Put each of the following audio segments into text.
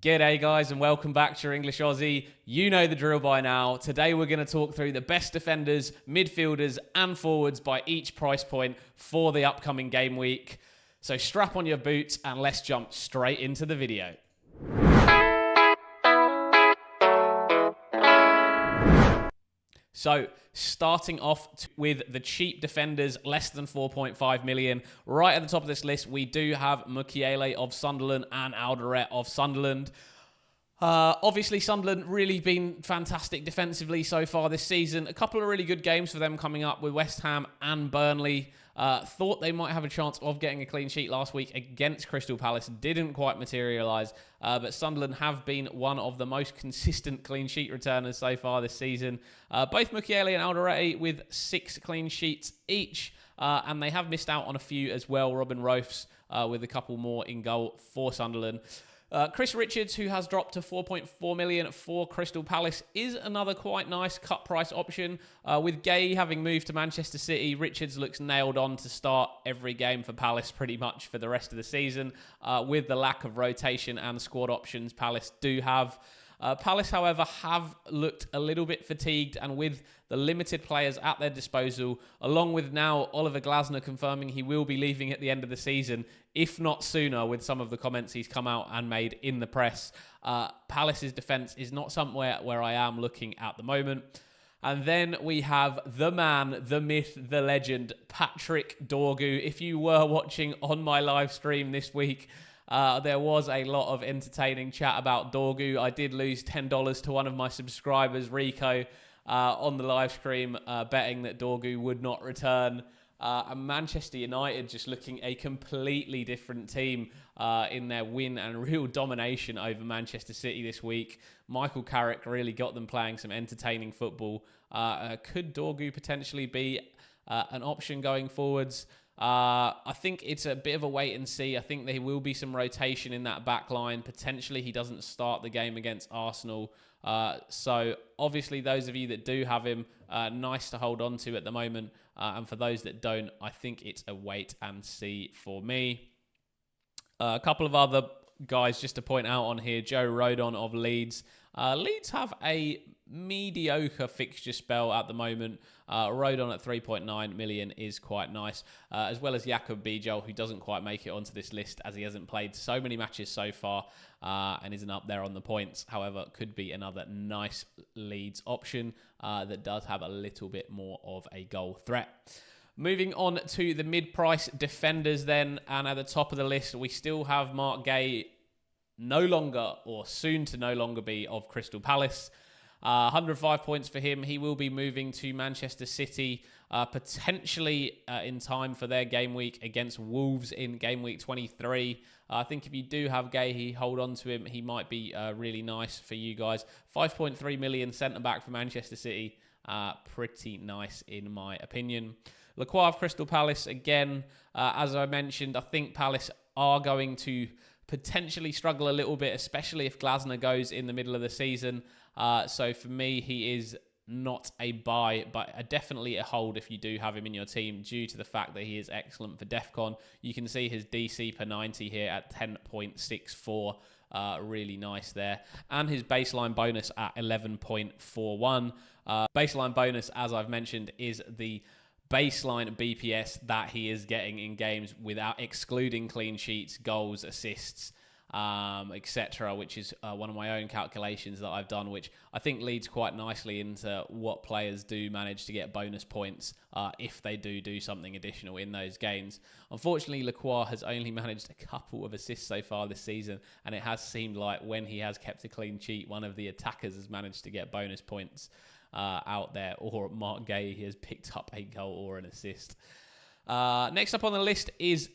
G'day guys and welcome back to your English Aussie. You know the drill by now. Today we're going to talk through the best defenders, midfielders and forwards by each price point for the upcoming game week. So strap on your boots and let's jump straight into the video. So starting off with the cheap defenders, less than 4.5 million. Right at the top of this list, we do have Mukiele of Sunderland and Alderete of Sunderland. Obviously, Sunderland really been fantastic defensively so far this season. A couple of really good games for them coming up with West Ham and Burnley. Thought they might have a chance of getting a clean sheet last week against Crystal Palace. Didn't quite materialise, but Sunderland have been one of the most consistent clean sheet returners so far this season. Both Mukiele and Alderete with 6 clean sheets each, and they have missed out on a few as well. Robin Roufs with a couple more in goal for Sunderland. Chris Richards, who has dropped to 4.4 million for Crystal Palace, is another quite nice cut price option. With Gay having moved to Manchester City, Richards looks nailed on to start every game for Palace pretty much for the rest of the season. With the lack of rotation and squad options Palace do have. Palace, however, have looked a little bit fatigued, and with the limited players at their disposal, along with now Oliver Glasner confirming he will be leaving at the end of the season, if not sooner, with some of the comments he's come out and made in the press, Palace's defence is not somewhere where I am looking at the moment. And then we have the man, the myth, the legend, Patrick Dorgu. If you were watching on my live stream this week, there was a lot of entertaining chat about Dorgu. I did lose $10 to one of my subscribers, Rico, on the live stream, betting that Dorgu would not return. And Manchester United just looking a completely different team in their win and real domination over Manchester City this week. Michael Carrick really got them playing some entertaining football. Could Dorgu potentially be an option going forwards? I think it's a bit of a wait and see. I think there will be some rotation in that back line. Potentially he doesn't start the game against Arsenal. So obviously those of you that do have him, nice to hold on to at the moment. And for those that don't, I think it's a wait and see for me. A couple of other guys just to point out on here. Joe Rodon of Leeds. Leeds have a mediocre fixture spell at the moment. Rodon at 3.9 million is quite nice, as well as Jakub Bijol, who doesn't quite make it onto this list as he hasn't played so many matches so far and isn't up there on the points. However, could be another nice Leeds option that does have a little bit more of a goal threat. Moving on to the mid-price defenders then, and at the top of the list, we still have Mark Gay, no longer or soon to no longer be of Crystal Palace. 105 points for him. He will be moving to Manchester City, potentially in time for their game week against Wolves in game week 23. I think if you do have Gay, hold on to him. He might be really nice for you guys. 5.3 million centre-back for Manchester City. Pretty nice in my opinion. Lacroix of Crystal Palace, again, as I mentioned, I think Palace are going to potentially struggle a little bit, especially if Glasner goes in the middle of the season. So for me, he is not a buy, but definitely a hold if you do have him in your team due to the fact that he is excellent for DEFCON. You can see his DC per 90 here at 10.64. Really nice there. And his baseline bonus at 11.41. Baseline bonus, as I've mentioned, is the baseline BPS that he is getting in games without excluding clean sheets, goals, assists, etc., which is one of my own calculations that I've done, which I think leads quite nicely into what players do manage to get bonus points if they do something additional in those games. Unfortunately, Lacroix has only managed a couple of assists so far this season, and it has seemed like when he has kept a clean sheet, one of the attackers has managed to get bonus points out there, or Mark Gay, he has picked up a goal or an assist. Next up on the list is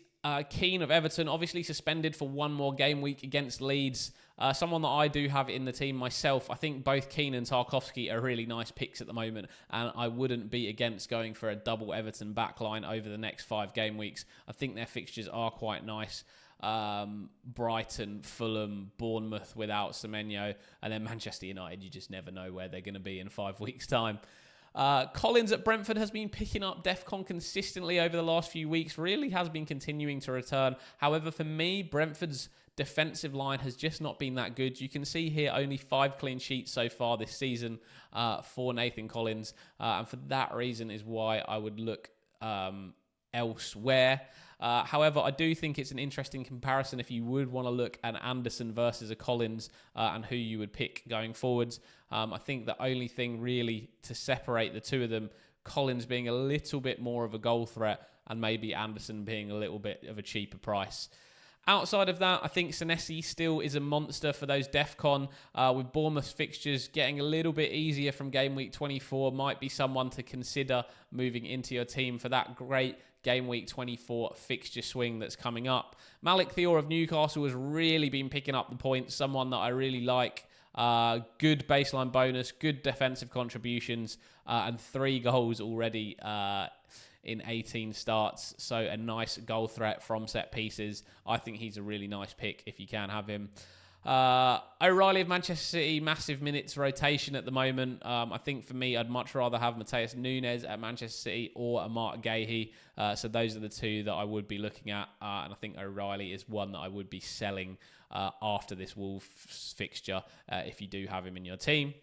Keane of Everton, obviously suspended for one more game week against Leeds. Someone that I do have in the team myself. I think both Keane and Tarkowski are really nice picks at the moment, and I wouldn't be against going for a double Everton backline over the next 5 game weeks. I think their fixtures are quite nice. Brighton, Fulham, Bournemouth without Semenyo, and then Manchester United, you just never know where they're going to be in 5 weeks' time. Collins at Brentford has been picking up DEFCON consistently over the last few weeks, really has been continuing to return. However, for me, Brentford's defensive line has just not been that good. You can see here only 5 clean sheets so far this season for Nathan Collins. And for that reason is why I would look elsewhere. However, I do think it's an interesting comparison if you would want to look at Anderson versus a Collins and who you would pick going forwards. I think the only thing really to separate the two of them, Collins being a little bit more of a goal threat and maybe Anderson being a little bit of a cheaper price. Outside of that, I think Senesi still is a monster for those DEFCON. With Bournemouth's fixtures getting a little bit easier from game week 24, might be someone to consider moving into your team for that great game week 24 fixture swing that's coming up. Malik Thior of Newcastle has really been picking up the points, someone that I really like. Good baseline bonus, good defensive contributions, and 3 goals already in 18 starts. So a nice goal threat from set pieces. I think he's a really nice pick if you can have him. O'Reilly of Manchester City, massive minutes rotation at the moment. I think for me, I'd much rather have Mateus Nunes at Manchester City or a Mark Gahey. So those are the two that I would be looking at. And I think O'Reilly is one that I would be selling after this Wolves fixture if you do have him in your team.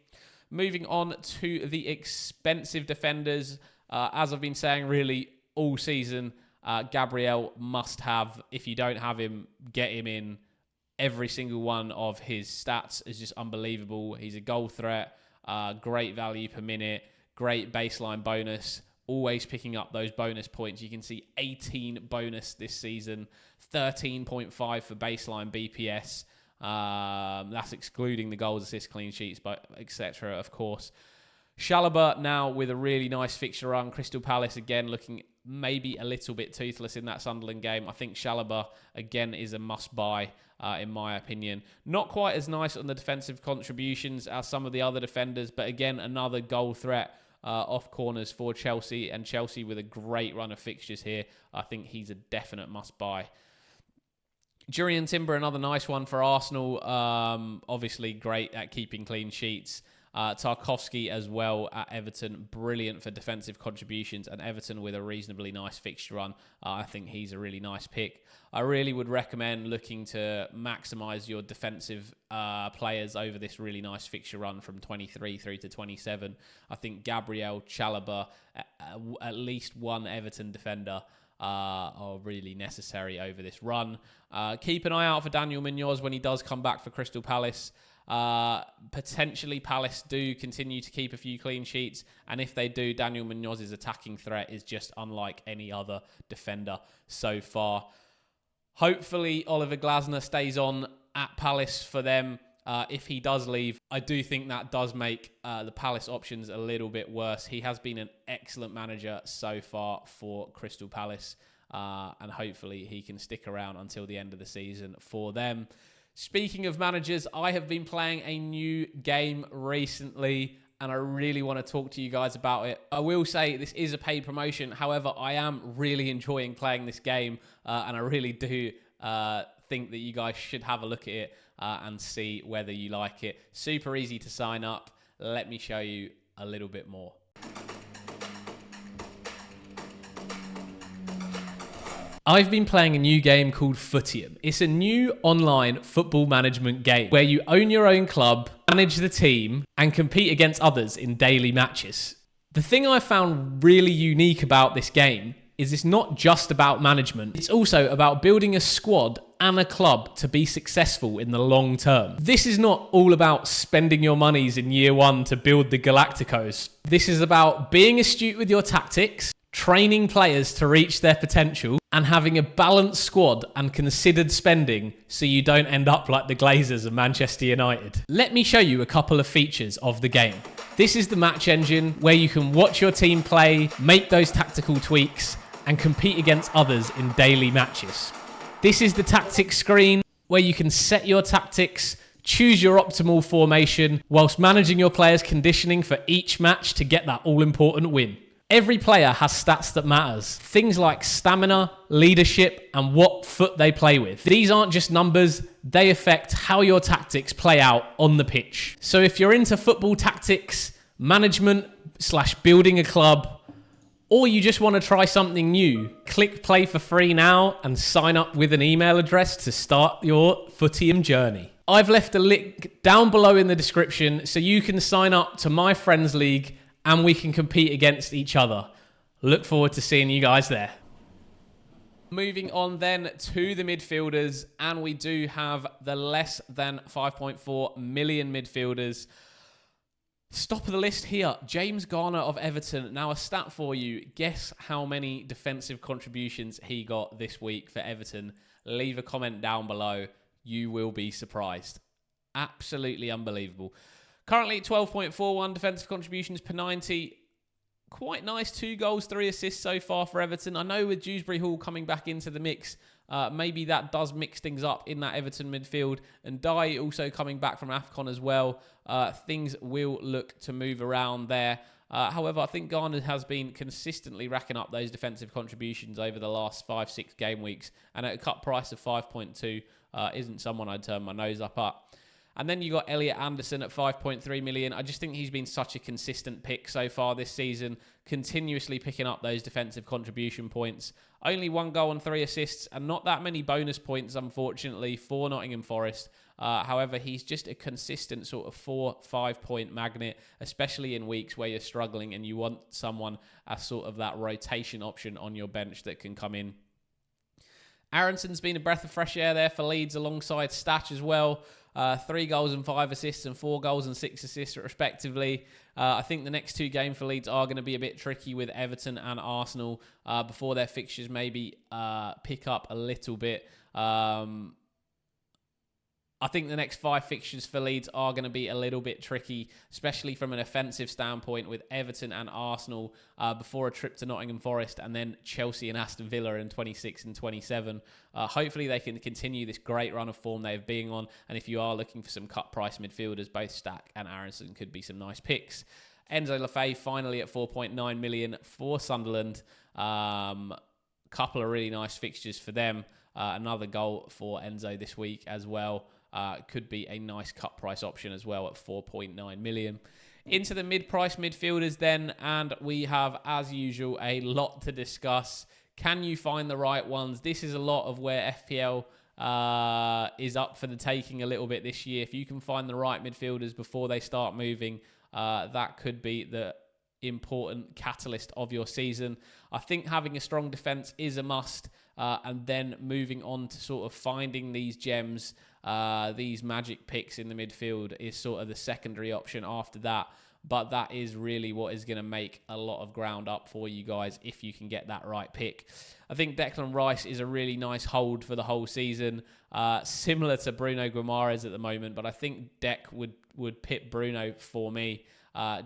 Moving on to the expensive defenders. As I've been saying really all season, Gabriel must have. If you don't have him, get him in. Every single one of his stats is just unbelievable. He's a goal threat, great value per minute, great baseline bonus, always picking up those bonus points. You can see 18 bonus this season, 13.5 for baseline BPS. That's excluding the goals, assists, clean sheets, but etc. of course. Chalobah now with a really nice fixture run. Crystal Palace again looking maybe a little bit toothless in that Sunderland game. I think Chalobah again is a must-buy in my opinion. Not quite as nice on the defensive contributions as some of the other defenders, but again another goal threat off corners for Chelsea, and Chelsea with a great run of fixtures here. I think he's a definite must-buy. Jurriën Timber, another nice one for Arsenal. Obviously great at keeping clean sheets. Tarkowski as well at Everton, brilliant for defensive contributions, and Everton with a reasonably nice fixture run. I think he's a really nice pick. I really would recommend looking to maximise your defensive players over this really nice fixture run from 23 through to 27. I think Gabriel, Chalobah, at least one Everton defender are really necessary over this run. Keep an eye out for Daniel Munoz when he does come back for Crystal Palace. Potentially Palace do continue to keep a few clean sheets, and if they do, Daniel Munoz's attacking threat is just unlike any other defender so far. Hopefully Oliver Glasner stays on at Palace for them. If he does leave, I do think that does make the Palace options a little bit worse. He has been an excellent manager so far for Crystal Palace, and hopefully he can stick around until the end of the season for them. Speaking of managers, I have been playing a new game recently, and I really want to talk to you guys about it. I will say this is a paid promotion. However, I am really enjoying playing this game, and I really do think that you guys should have a look at it and see whether you like it. Super easy to sign up. Let me show you a little bit more. I've been playing a new game called Footium. It's a new online football management game where you own your own club, manage the team, and compete against others in daily matches. The thing I found really unique about this game is it's not just about management. It's also about building a squad and a club to be successful in the long term. This is not all about spending your monies in year one to build the Galacticos. This is about being astute with your tactics, training players to reach their potential, and having a balanced squad and considered spending so you don't end up like the Glazers of Manchester United. Let me show you a couple of features of the game. This is the match engine where you can watch your team play, make those tactical tweaks, and compete against others in daily matches. This is the tactics screen where you can set your tactics, choose your optimal formation, whilst managing your players' conditioning for each match to get that all-important win. Every player has stats that matters. Things like stamina, leadership, and what foot they play with. These aren't just numbers, they affect how your tactics play out on the pitch. So if you're into football tactics, management / building a club, or you just want to try something new, click play for free now and sign up with an email address to start your Footium journey. I've left a link down below in the description so you can sign up to my Friends League and we can compete against each other. Look forward to seeing you guys there. Moving on then to the midfielders, and we do have the less than 5.4 million midfielders. Top of the list here, James Garner of Everton. Now a stat for you. Guess how many defensive contributions he got this week for Everton? Leave a comment down below. You will be surprised. Absolutely unbelievable. Currently 12.41 defensive contributions per 90. Quite nice. 2 goals, 3 assists so far for Everton. I know with Dewsbury Hall coming back into the mix, maybe that does mix things up in that Everton midfield. And Dye also coming back from AFCON as well. Things will look to move around there. However, I think Garner has been consistently racking up those defensive contributions over the last 5-6 game weeks. And at a cut price of 5.2, isn't someone I'd turn my nose up at. And then you got Elliot Anderson at 5.3 million. I just think he's been such a consistent pick so far this season, continuously picking up those defensive contribution points. Only 1 goal and 3 assists, and not that many bonus points, unfortunately, for Nottingham Forest. However, he's just a consistent sort of 4-5 point magnet, especially in weeks where you're struggling and you want someone as sort of that rotation option on your bench that can come in. Aronson's been a breath of fresh air there for Leeds alongside Statch as well. 3 goals and 5 assists and 4 goals and 6 assists respectively. I think the next 2 games for Leeds are going to be a bit tricky with Everton and Arsenal before their fixtures maybe pick up a little bit. I think the next 5 fixtures for Leeds are going to be a little bit tricky, especially from an offensive standpoint with Everton and Arsenal before a trip to Nottingham Forest and then Chelsea and Aston Villa in 26 and 27. Hopefully they can continue this great run of form they've been on. And if you are looking for some cut price midfielders, both Stack and Aronson could be some nice picks. Enzo Lefebvre finally at 4.9 million for Sunderland. Couple of really nice fixtures for them. Another goal for Enzo this week as well. Could be a nice cut price option as well at 4.9 million. Into the mid-price midfielders then, and we have, as usual, a lot to discuss. Can you find the right ones? This is a lot of where FPL is up for the taking a little bit this year. If you can find the right midfielders before they start moving, that could be the important catalyst of your season. I think having a strong defense is a must, and then moving on to sort of finding these gems, these magic picks in the midfield is sort of the secondary option after that. But that is really what is going to make a lot of ground up for you guys if you can get that right pick. I think Declan Rice is a really nice hold for the whole season, similar to Bruno Guimaraes at the moment, but I think Dec would pit Bruno for me.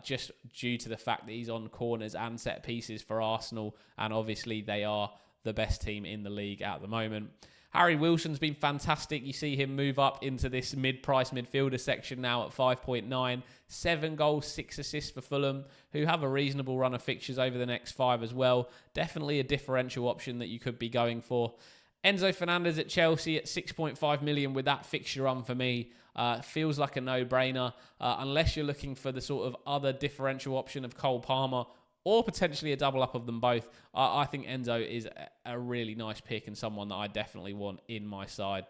Just due to the fact that he's on corners and set pieces for Arsenal, and obviously they are the best team in the league at the moment. Harry Wilson's been fantastic. You see him move up into this mid-price midfielder section now at 5.9. 7 goals, 6 assists for Fulham, who have a reasonable run of fixtures over the next 5 as well. Definitely a differential option that you could be going for. Enzo Fernandez at Chelsea at 6.5 million with that fixture run for me. Feels like a no-brainer, unless you're looking for the sort of other differential option of Cole Palmer or potentially a double up of them both. I think Enzo is a really nice pick and someone that I definitely want in my side.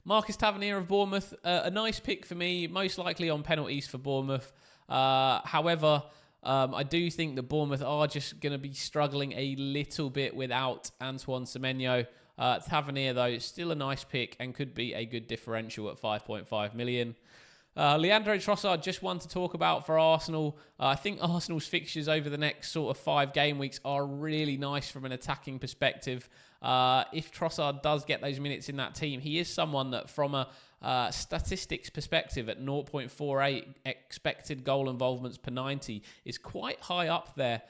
Marcus Tavernier of Bournemouth, a nice pick for me, most likely on penalties for Bournemouth. However, I do think that Bournemouth are just going to be struggling a little bit without Antoine Semenyo. Tavernier, though, still a nice pick and could be a good differential at 5.5 million. Leandro Trossard, just one to talk about for Arsenal. I think Arsenal's fixtures over the next sort of 5 game weeks are really nice from an attacking perspective. If Trossard does get those minutes in that team, he is someone that from a statistics perspective at 0.48 expected goal involvements per 90 is quite high up there.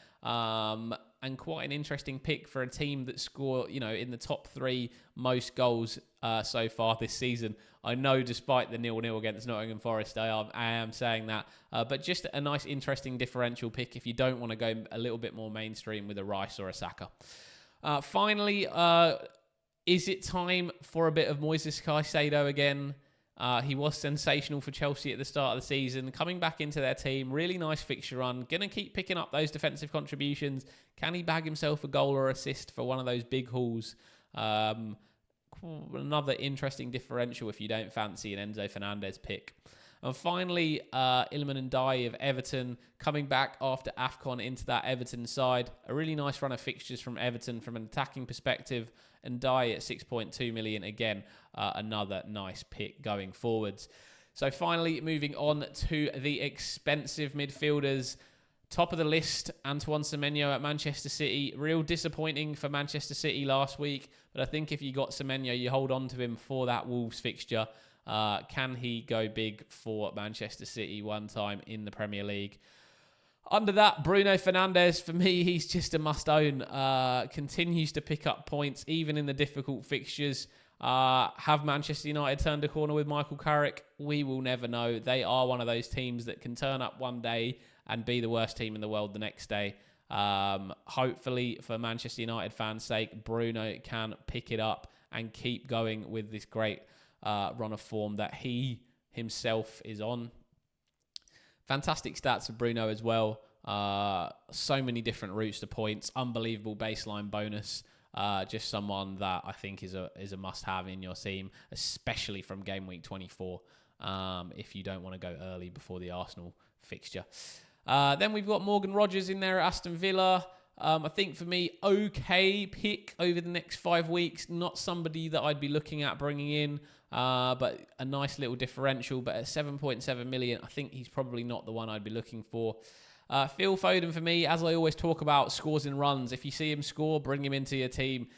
And quite an interesting pick for a team that score, in the top 3 most goals so far this season. I know despite the 0-0 against Nottingham Forest, I am saying that. But just a nice, interesting differential pick if you don't want to go a little bit more mainstream with a Rice or a Saka. Finally, is it time for a bit of Moises Caicedo again? He was sensational for Chelsea at the start of the season. Coming back into their team, really nice fixture run. Going to keep picking up those defensive contributions. Can he bag himself a goal or assist for one of those big hauls? Another interesting differential if you don't fancy an Enzo Fernandez pick. And finally, Iliman Ndiaye of Everton, coming back after AFCON into that Everton side. A really nice run of fixtures from Everton from an attacking perspective. And Ndiaye at 6.2 million, again, another nice pick going forwards. So finally, moving on to the expensive midfielders. Top of the list, Antoine Semenyo at Manchester City. Real disappointing for Manchester City last week. But I think if you got Semenyo, you hold on to him for that Wolves fixture. Can he go big for Manchester City one time in the Premier League? Under that, Bruno Fernandes, for me, he's just a must-own. Continues to pick up points, even in the difficult fixtures. Have Manchester United turned a corner with Michael Carrick? We will never know. They are one of those teams that can turn up one day and be the worst team in the world the next day. Hopefully, for Manchester United fans' sake, Bruno can pick it up and keep going with this great run of form that he himself is on. Fantastic stats of Bruno as well. So many different routes to points. Unbelievable baseline bonus. Just someone that I think is a must-have in your team, especially from game week 24, if you don't want to go early before the Arsenal fixture. Then we've got Morgan Rogers in there at Aston Villa. I think for me, okay pick over the next 5 weeks. Not somebody that I'd be looking at bringing in, but a nice little differential. But at 7.7 million, I think he's probably not the one I'd be looking for. Phil Foden for me, as I always talk about, scores and runs. If you see him score, bring him into your team.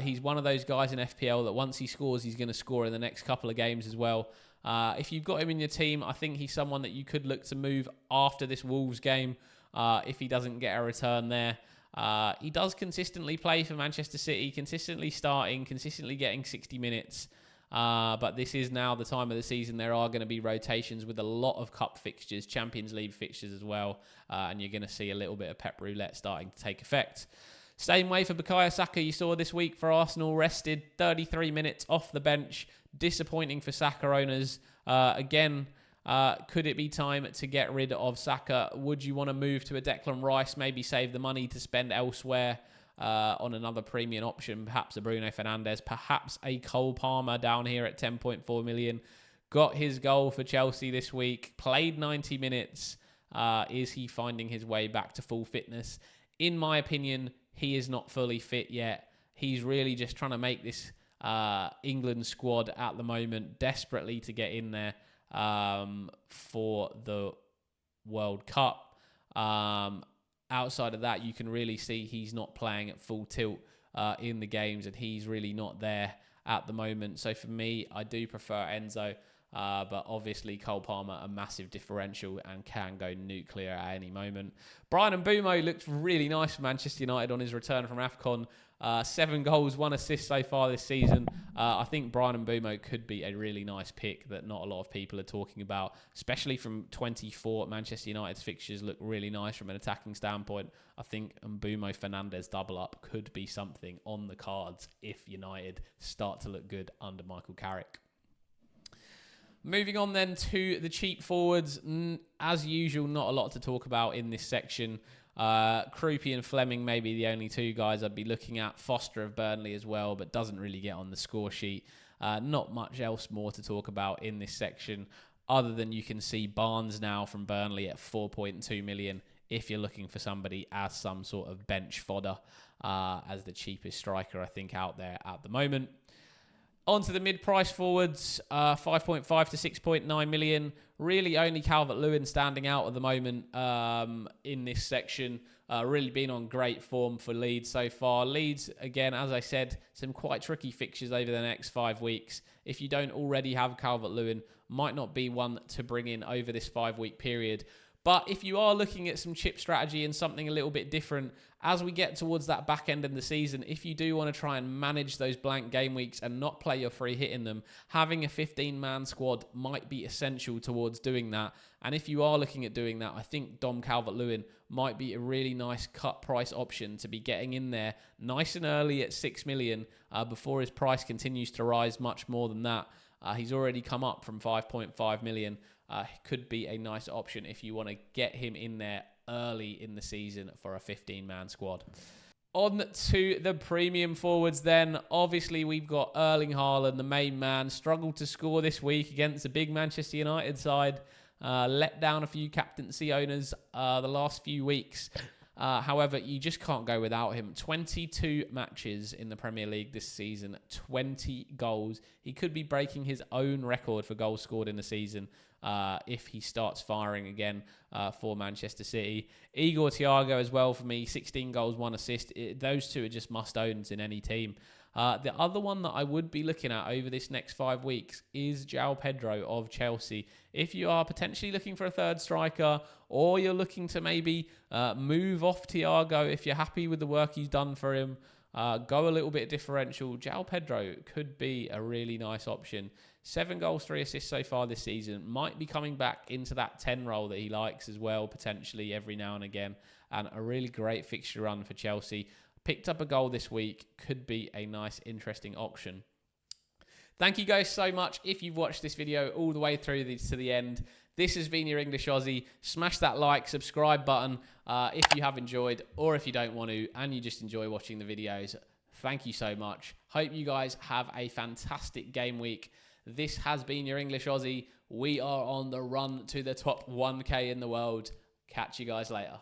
He's one of those guys in FPL that once he scores, he's going to score in the next couple of games as well. If you've got him in your team, I think he's someone that you could look to move after this Wolves game if he doesn't get a return there. He does consistently play for Manchester City, consistently starting, consistently getting 60 minutes. But this is now the time of the season. There are going to be rotations with a lot of cup fixtures, Champions League fixtures as well. And you're going to see a little bit of pep roulette starting to take effect. Same way for Bukayo Saka, you saw this week for Arsenal, rested 33 minutes off the bench. Disappointing for Saka owners. Again, could it be time to get rid of Saka? Would you want to move to a Declan Rice, maybe save the money to spend elsewhere on another premium option, perhaps a Bruno Fernandes, perhaps a Cole Palmer down here at 10.4 million. Got his goal for Chelsea this week, played 90 minutes. Is he finding his way back to full fitness? In my opinion, he is not fully fit yet. He's really just trying to make this England squad at the moment desperately to get in there for the World Cup. Outside of that, you can really see he's not playing at full tilt in the games, and he's really not there at the moment. So for me, I do prefer Enzo, but obviously Cole Palmer, a massive differential and can go nuclear at any moment. Bryan Mbeumo looked really nice for Manchester United on his return from AFCON. 7 goals, 1 assist so far this season. I think Bryan Mbeumo could be a really nice pick that not a lot of people are talking about, especially from 24. Manchester United's fixtures look really nice from an attacking standpoint. I think Mbeumo Fernandes double up could be something on the cards if United start to look good under Michael Carrick. Moving on then to the cheap forwards. As usual, not a lot to talk about in this section. Krupi and Fleming may be the only 2 guys I'd be looking at. Foster of Burnley as well, but doesn't really get on the score sheet. Not much else more to talk about in this section, other than you can see Barnes now from Burnley at 4.2 million if you're looking for somebody as some sort of bench fodder, as the cheapest striker I think out there at the moment. On to the mid-price forwards, 5.5 to 6.9 million. Really only Calvert-Lewin standing out at the moment in this section. Really been on great form for Leeds so far. Leeds, again, as I said, some quite tricky fixtures over the next 5 weeks. If you don't already have Calvert-Lewin, might not be one to bring in over this 5-week period. But if you are looking at some chip strategy and something a little bit different, as we get towards that back end of the season, if you do want to try and manage those blank game weeks and not play your free hit in them, having a 15-man squad might be essential towards doing that. And if you are looking at doing that, I think Dom Calvert-Lewin might be a really nice cut price option to be getting in there nice and early at 6 million before his price continues to rise much more than that. He's already come up from 5.5 million. Could be a nice option if you want to get him in there early in the season for a 15-man squad. On to the premium forwards then. Obviously, we've got Erling Haaland, the main man. Struggled to score this week against a big Manchester United side. Let down a few captaincy owners the last few weeks. However, you just can't go without him. 22 matches in the Premier League this season, 20 goals. He could be breaking his own record for goals scored in the season if he starts firing again for Manchester City. Igor Thiago as well for me, 16 goals, 1 assist. Those two are just must-owns in any team. The other one that I would be looking at over this next 5 weeks is João Pedro of Chelsea. If you are potentially looking for a third striker, or you're looking to maybe move off Thiago, if you're happy with the work he's done for him, go a little bit differential. João Pedro could be a really nice option. 7 goals, 3 assists so far this season. Might be coming back into that 10 role that he likes as well, potentially every now and again. And a really great fixture run for Chelsea. Picked up a goal this week. Could be a nice, interesting option. Thank you guys so much if you've watched this video all the way through to the end. This has been your English Aussie. Smash that like, subscribe button if you have enjoyed, or if you don't want to and you just enjoy watching the videos. Thank you so much. Hope you guys have a fantastic game week. This has been your English Aussie. We are on the run to the top 1K in the world. Catch you guys later.